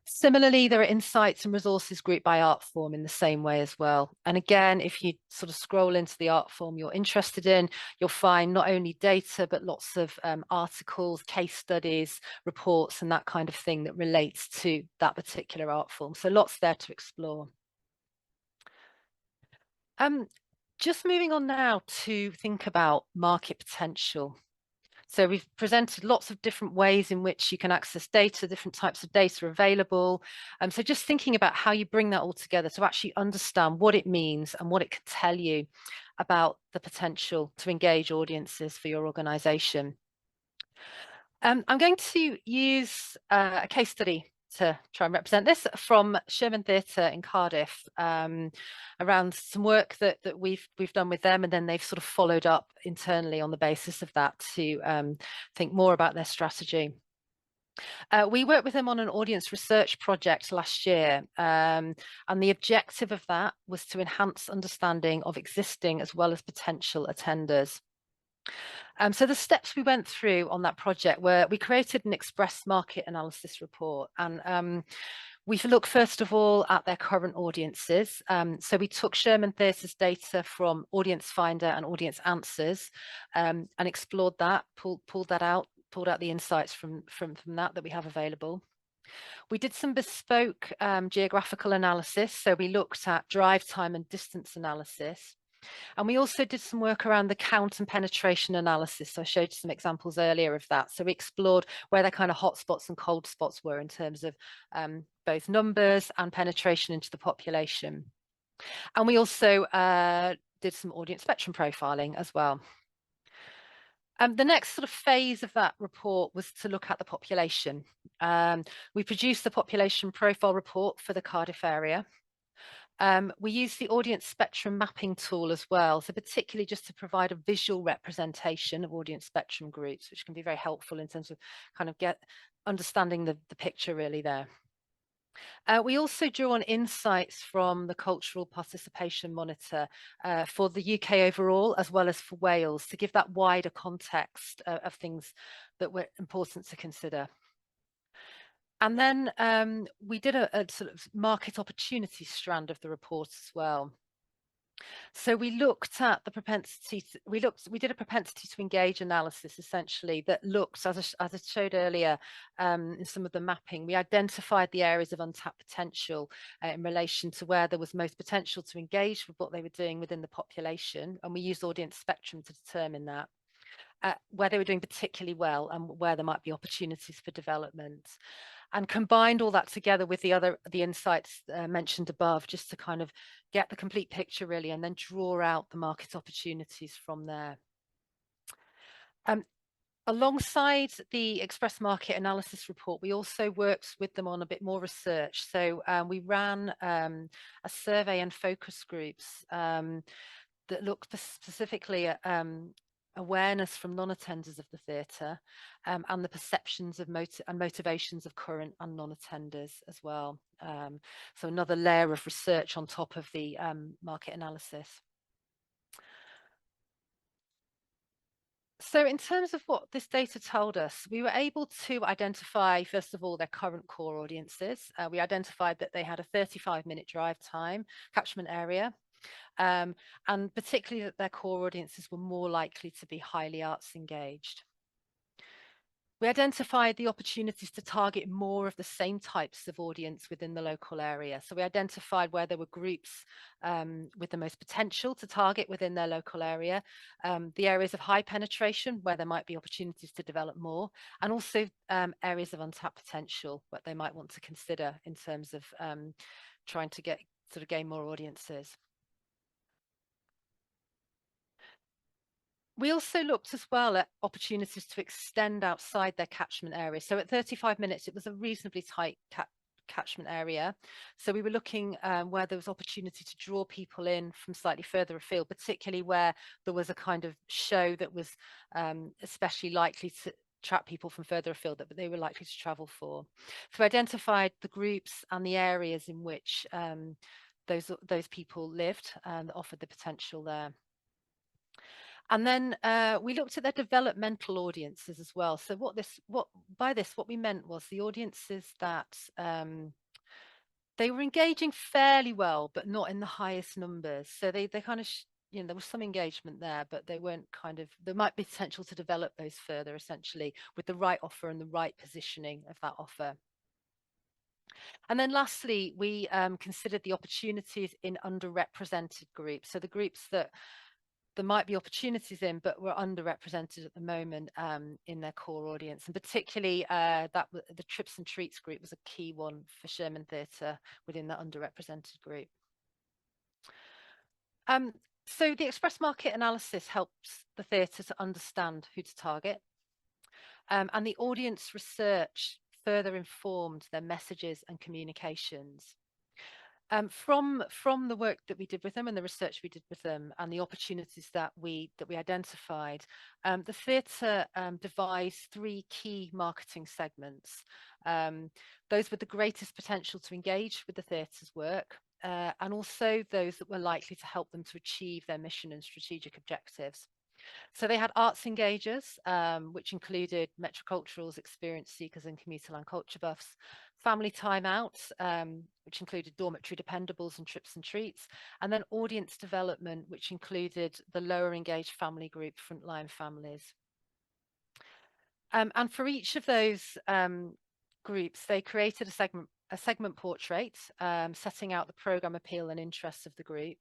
Similarly, there are insights and resources grouped by art form in the same way as well. And again, if you sort of scroll into the art form you're interested in, you'll find not only data, but lots of articles, case studies, reports, and that kind of thing that relates to that particular art form. So lots there to explore. Just moving on now to think about market potential. So we've presented lots of different ways in which you can access data, different types of data available. So just thinking about how you bring that all together to actually understand what it means and what it can tell you about the potential to engage audiences for your organisation. I'm going to use a case study to try and represent this from Sherman Theatre in Cardiff, around some work that we've done with them, and then they've sort of followed up internally on the basis of that to think more about their strategy. We worked with them on an audience research project last year, and the objective of that was to enhance understanding of existing as well as potential attenders. So the steps we went through on that project were we created an express market analysis report, and we looked first of all at their current audiences. So we took Sherman Theatre's data from Audience Finder and Audience Answers, and explored that, pulled out the insights from that we have available. We did some bespoke geographical analysis. So we looked at drive time and distance analysis. And we also did some work around the count and penetration analysis. So I showed you some examples earlier of that. So we explored where their kind of hotspots and cold spots were in terms of both numbers and penetration into the population. And we also did some audience spectrum profiling as well. The next sort of phase of that report was to look at the population. We produced the population profile report for the Cardiff area. We use the audience spectrum mapping tool as well, so particularly just to provide a visual representation of audience spectrum groups, which can be very helpful in terms of kind of understanding the picture really there. We also drew on insights from the Cultural Participation Monitor for the UK overall, as well as for Wales, to give that wider context of things that were important to consider. And then we did a sort of market opportunity strand of the report as well. So we looked at the propensity, we did a propensity to engage analysis essentially that looks, as I showed earlier in some of the mapping, we identified the areas of untapped potential in relation to where there was most potential to engage with what they were doing within the population. And we used audience spectrum to determine that. Where they were doing particularly well and where there might be opportunities for development, and combined all that together with the insights mentioned above, just to kind of get the complete picture really, and then draw out the market opportunities from there. Alongside the Express Market Analysis report, we also worked with them on a bit more research. So we ran a survey and focus groups that looked specifically at awareness from non-attenders of the theatre and the perceptions of motivations of current and non-attenders as well. So another layer of research on top of the market analysis. So in terms of what this data told us, we were able to identify, first of all, their current core audiences. We identified that they had a 35-minute drive time, catchment area, and particularly that their core audiences were more likely to be highly arts engaged. We identified the opportunities to target more of the same types of audience within the local area. So we identified where there were groups with the most potential to target within their local area, the areas of high penetration where there might be opportunities to develop more, and also areas of untapped potential what they might want to consider in terms of trying to gain more audiences. We also looked as well at opportunities to extend outside their catchment area. So at 35 minutes, it was a reasonably tight catchment area. So we were looking where there was opportunity to draw people in from slightly further afield, particularly where there was a kind of show that was especially likely to attract people from further afield that they were likely to travel for. So we identified the groups and the areas in which those people lived that offered the potential there. And then we looked at their developmental audiences as well. So what we meant was the audiences that they were engaging fairly well, but not in the highest numbers. So they kind of, there was some engagement there, but they weren't there might be potential to develop those further, essentially, with the right offer and the right positioning of that offer. And then lastly, we considered the opportunities in underrepresented groups. So the groups that there might be opportunities in, but were underrepresented at the moment in their core audience. And particularly the Trips and Treats group was a key one for Sherman Theatre within the underrepresented group. So the Express Market Analysis helps the theatre to understand who to target. And the audience research further informed their messages and communications. From the work that we did with them and the research we did with them and the opportunities that we identified, the theatre devised 3 key marketing segments. Those with the greatest potential to engage with the theatre's work, and also those that were likely to help them to achieve their mission and strategic objectives. So they had arts engagers, which included metroculturals, experience seekers and commuter land culture buffs, family time out, which included dormitory dependables and trips and treats, and then audience development, which included the lower engaged family group, frontline families. And for each of those groups, they created a segment portrait, setting out the programme appeal and interests of the group,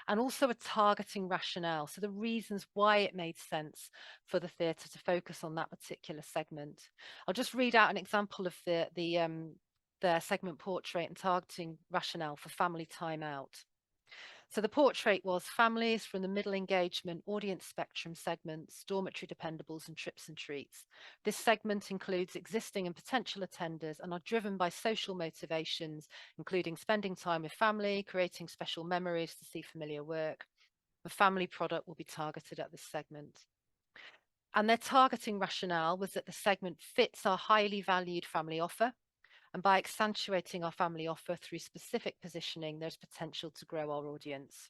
and also a targeting rationale. So the reasons why it made sense for the theatre to focus on that particular segment. I'll just read out an example of their segment portrait and targeting rationale for family time out. So the portrait was families from the middle engagement audience spectrum segments, dormitory dependables and trips and treats. This segment includes existing and potential attenders and are driven by social motivations, including spending time with family, creating special memories to see familiar work. The family product will be targeted at this segment. And their targeting rationale was that the segment fits our highly valued family offer. And by accentuating our family offer through specific positioning, there's potential to grow our audience.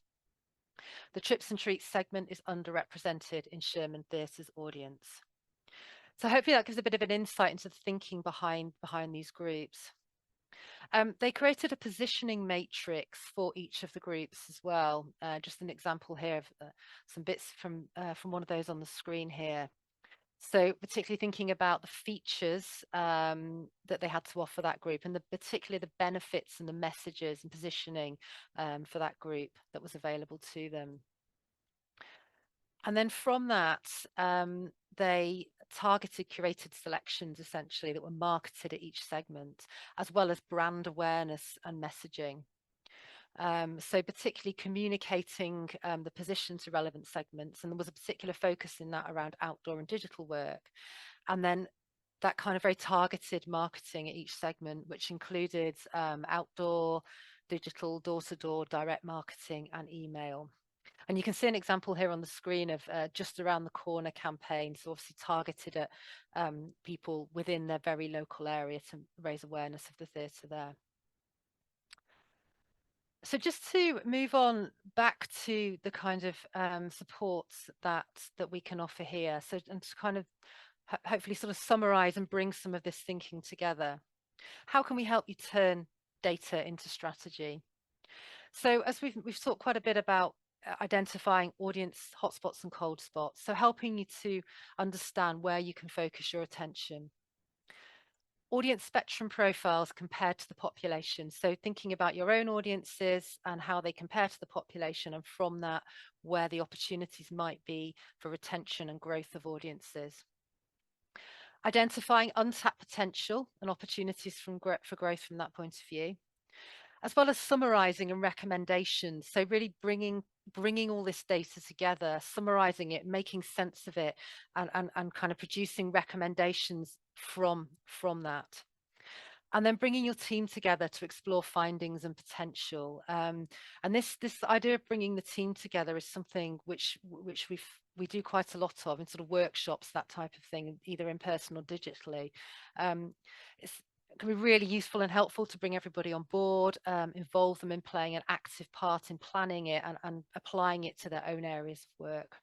The Trips and Treats segment is underrepresented in Sherman Theatre's audience. So hopefully that gives a bit of an insight into the thinking behind these groups. They created a positioning matrix for each of the groups as well. Just an example here of some bits from one of those on the screen here. So particularly thinking about the features that they had to offer that group, and particularly the benefits and the messages and positioning for that group that was available to them. And then from that, they targeted curated selections essentially that were marketed at each segment, as well as brand awareness and messaging. So particularly communicating the position to relevant segments, and there was a particular focus in that around outdoor and digital work. And then that kind of very targeted marketing at each segment, which included outdoor, digital, door-to-door, direct marketing and email. And you can see an example here on the screen of just around the corner campaign, so obviously targeted at people within their very local area to raise awareness of the theatre there. So just to move on back to the kind of supports that we can offer here, so and to kind of hopefully sort of summarize and bring some of this thinking together. How can we help you turn data into strategy? So as we've talked quite a bit about identifying audience hotspots and cold spots, so helping you to understand where you can focus your attention. Audience spectrum profiles compared to the population, so thinking about your own audiences and how they compare to the population, and from that where the opportunities might be for retention and growth of audiences. Identifying untapped potential and opportunities for growth from that point of view, as well as summarizing and recommendations. So really bringing all this data together, summarizing it, making sense of it, and kind of producing recommendations from that. And then bringing your team together to explore findings and potential. And this idea of bringing the team together is something which we do quite a lot of in sort of workshops, that type of thing, either in person or digitally. It can be really useful and helpful to bring everybody on board, involve them in playing an active part in planning it and applying it to their own areas of work.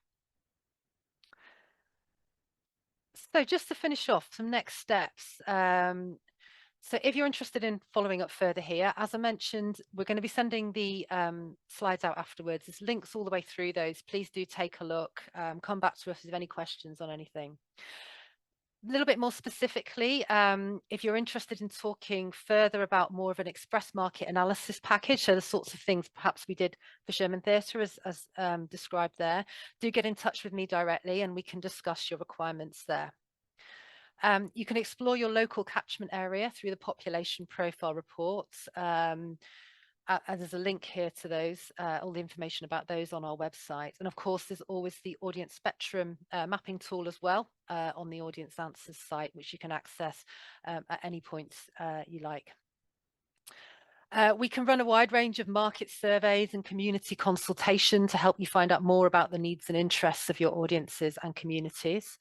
So just to finish off, some next steps. So if you're interested in following up further here, as I mentioned, we're going to be sending the slides out afterwards. There's links all the way through those. Please do take a look. Come back to us if you have any questions on anything. A little bit more specifically, if you're interested in talking further about more of an express market analysis package, so the sorts of things perhaps we did for Sherman Theatre as described there, do get in touch with me directly and we can discuss your requirements there. You can explore your local catchment area through the population profile reports. There's a link here to those, all the information about those on our website. And of course, there's always the audience spectrum mapping tool as well on the Audience Answers site, which you can access at any point you like. We can run a wide range of market surveys and community consultation to help you find out more about the needs and interests of your audiences and communities.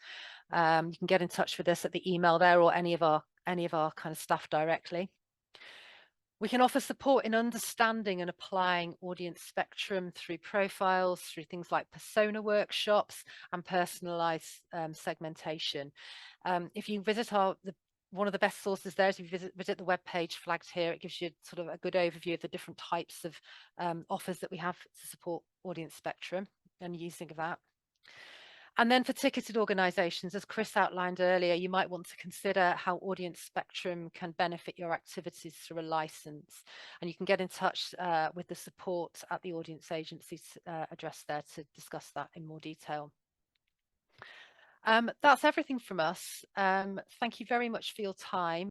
You can get in touch with us at the email there or any of our kind of staff directly. We can offer support in understanding and applying audience spectrum through profiles, through things like persona workshops and personalized segmentation. If you visit one of the best sources there is if you visit the web page flagged here. It gives you sort of a good overview of the different types of offers that we have to support audience spectrum and using of that. And then for ticketed organisations, as Chris outlined earlier, you might want to consider how audience spectrum can benefit your activities through a licence. And you can get in touch with the support at the audience agency's address there to discuss that in more detail. That's everything from us. Thank you very much for your time.